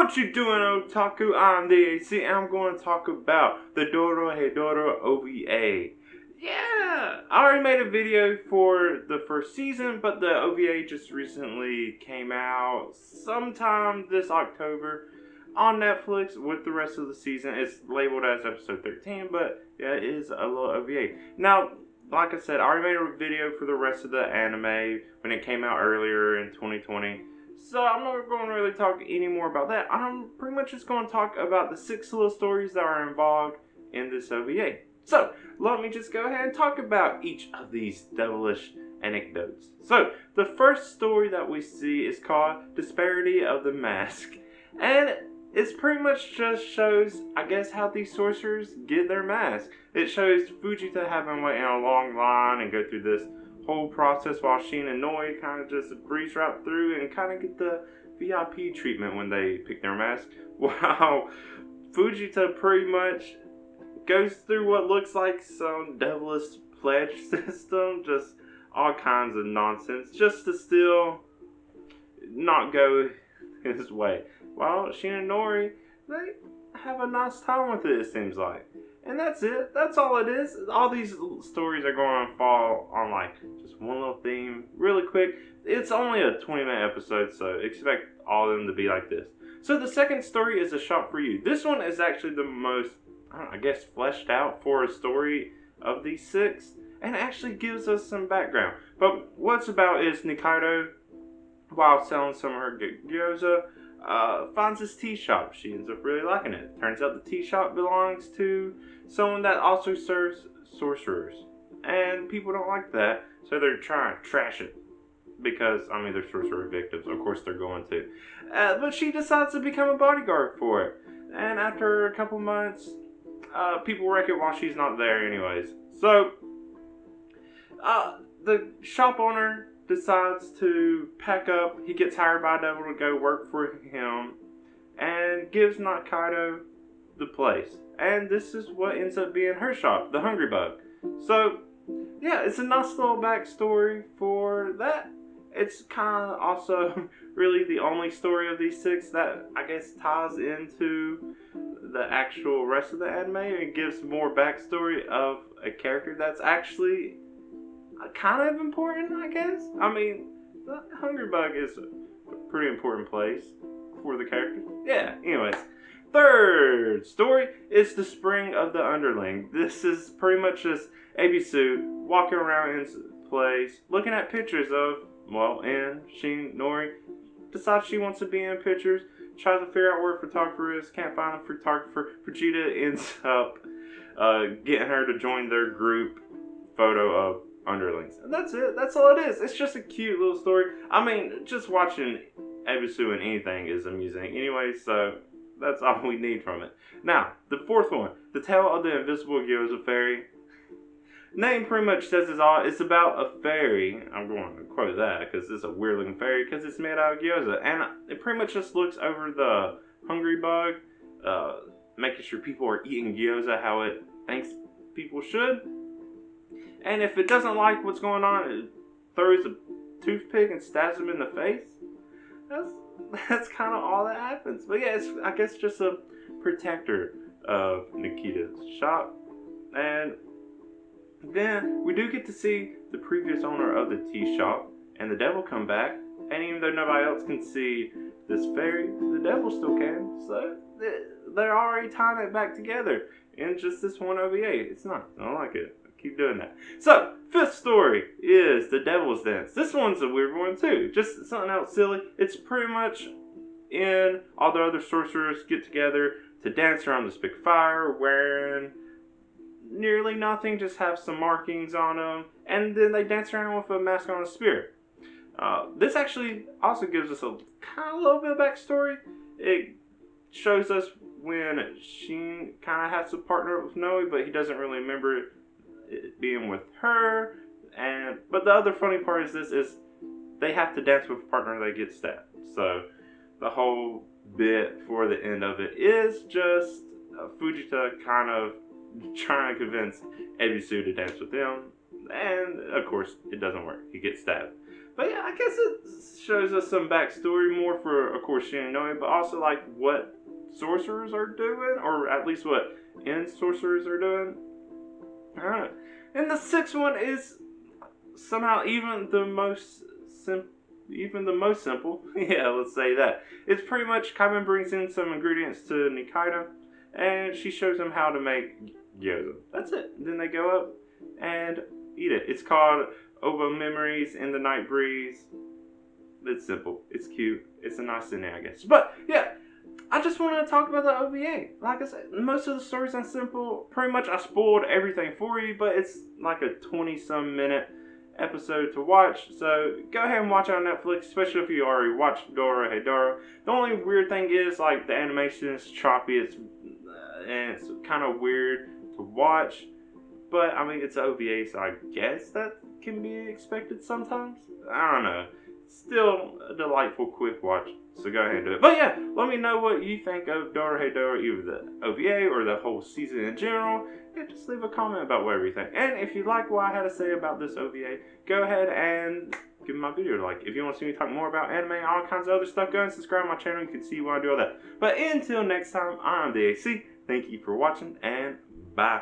Whatcha Doin Otaku? I'm the AC, and I'm going to talk about the Dorohedoro OVA. Yeah, I already made a video for the first season, but the OVA just recently came out sometime this October on Netflix with the rest of the season. It's labeled as episode 13, but yeah, it is a little OVA. Now, like I said, I already made a video for the rest of the anime when it came out earlier in 2020. So I'm not going to really talk any more about that. I'm pretty much just going to talk about the 6 little stories that are involved in this OVA. So let me just go ahead and talk about each of these devilish anecdotes. So the first story that we see is called Disparity of the Mask. And it's pretty much just shows, I guess, how these sorcerers get their mask. It shows Fujita having to wait in a long line and go through this whole process while Shin and Noi kind of just breeze right through and kind of get the VIP treatment when they pick their mask. While Fujita pretty much goes through what looks like some devilish pledge system, just all kinds of nonsense, just to still not go his way. While Shin and Nori, they have a nice time with it seems like. And that's it. That's all it is. All these stories are going to fall on like just one little theme really quick. It's only a 20-minute episode, so expect all of them to be like this. So the second story is A Shop for You. This one is actually the most, I guess, fleshed out for a story of these 6. And it actually gives us some background. But what's about is Nikaido, while selling some of her gyoza, finds this tea shop. She ends up really liking it. Turns out the tea shop belongs to someone that also serves sorcerers. And people don't like that, so they're trying to trash it. Because, I mean, they're sorcerer victims. Of course they're going to. But she decides to become a bodyguard for it. And after a couple months, people wreck it while she's not there anyways. So, the shop owner decides to pack up. He gets hired by Devil to go work for him and gives Nakaido the place. And this is what ends up being her shop, the Hungry Bug. So, yeah, it's a nice little backstory for that. It's kind of also really the only story of these 6 that I guess ties into the actual rest of the anime and gives more backstory of a character that's actually kind of important, I guess. I mean, the Hungry Bug is a pretty important place for the characters. Yeah, anyways. Third story is The Spring of the Underling. This is pretty much just Ebisu walking around his place, looking at pictures of, well, and Shin Nori decides she wants to be in pictures, tries to figure out where a photographer is, can't find a photographer. Fujita ends up getting her to join their group photo of underlings. And that's it. That's all it is. It's just a cute little story. I mean, just watching Ebisu in anything is amusing anyway, so that's all we need from it. Now, the fourth one, The Tale of the Invisible Gyoza Fairy. Name pretty much says it all. It's about a fairy. I'm going to quote that because it's a weird looking fairy because it's made out of gyoza. And it pretty much just looks over the Hungry Bug, making sure people are eating gyoza how it thinks people should. And if it doesn't like what's going on, it throws a toothpick and stabs him in the face. That's kind of all that happens. But yeah, it's, I guess, just a protector of Nikita's shop. And then we do get to see the previous owner of the tea shop and the devil come back. And even though nobody else can see this fairy, the devil still can. So they're already tying it back together in just this one OVA. It's nice. I like it. Keep doing that. So, fifth story is The Devil's Dance. This one's a weird one too. Just something else silly. It's pretty much in all the other sorcerers get together to dance around this big fire wearing nearly nothing, just have some markings on them, and then they dance around with a mask on a spear. This actually also gives us a kind of little bit of backstory. It shows us when Shin kind of has to partner with Noe, but he doesn't really remember it being with her. But the other funny part is this is they have to dance with a partner they get stabbed. So the whole bit for the end of it is just Fujita kind of trying to convince Ebisu to dance with him. And of course it doesn't work. He gets stabbed. But yeah, I guess it shows us some backstory more for, of course, Shinanoe, but also like what sorcerers are doing, or at least what end sorcerers are doing. I don't know. And the sixth one is somehow even the most simple. Yeah, let's say that. It's pretty much Kaiban brings in some ingredients to Nikaido, and she shows him how to make gyoza. That's it. Then they go up and eat it. It's called OVA Memories in the Night Breeze. It's simple. It's cute. It's a nice ending, I guess. But yeah, I just wanted to talk about the OVA. Like I said, most of the stories are simple. Pretty much I spoiled everything for you, but it's like a 20-some minute episode to watch. So go ahead and watch it on Netflix, especially if you already watched Dorohedoro. The only weird thing is like the animation is choppy. And it's kind of weird to watch. But I mean, it's OVA, so I guess that can be expected sometimes. I don't know. Still a delightful quick watch, so go ahead and do it. But yeah, let me know what you think of Dorohedoro, either the OVA or the whole season in general. Yeah, just leave a comment about whatever you think. And if you like what I had to say about this OVA, go ahead and give my video a like. If you want to see me talk more about anime and all kinds of other stuff, go and subscribe to my channel. You can see why I do all that. But until next time, I'm the AC. Thank you for watching, and bye.